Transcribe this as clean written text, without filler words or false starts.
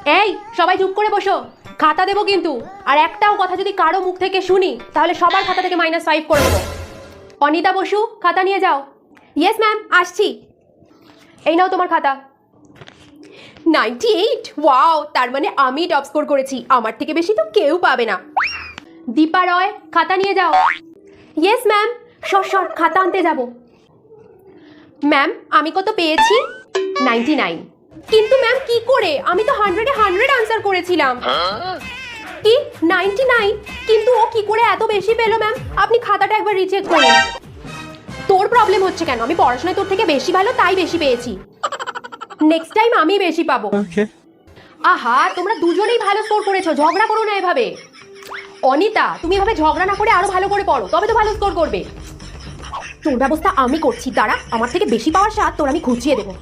এই সবাই চুপ করে বসো, খাতা দেবো কিন্তু, আর একটাও কথা যদি কারো মুখ থেকে শুনি তাহলে সবার খাতা থেকে -5 করে দেবো। অনিতা বসু, খাতা নিয়ে যাও। ইয়েস ম্যাম, আসছি। এই নাও তোমার খাতা। 98, ওয়াও, তার মানে আমি টপ স্কোর করেছি, আমার থেকে বেশি তো কেউ পাবে না। দীপা রয়, খাতা নিয়ে যাও। ইয়েস ম্যাম, সর খাতা আনতে যাব। ম্যাম, আমি কত পেয়েছি? 99। কিন্তু ম্যাম কি করে, আমি তো 100-এ 100 আনসার করেছিলাম। কি 99? কিন্তু ও কি করে এত বেশি পেলো ম্যাম? আপনি খাতাটা একবার রিচেক করুন। তোর প্রবলেম হচ্ছে কেন? আমি পড়াশোনায় তোর থেকে বেশি ভালো, তাই বেশি পেয়েছি। নেক্সট টাইম আমি বেশি পাবো। আহা, তোমরা দুজনেই ভালো স্কোর করেছো, ঝগড়া করো না এভাবে। অনিতা, তুমি এভাবে ঝগড়া না করে আরো ভালো করে পড়ো, তবে তো ভালো স্কোর করবে। তোর ব্যবস্থা আমি করছি, দাঁড়া, আমার থেকে বেশি পাওয়ার স্বাদ তোর আমি ঘুচিয়ে দেবো।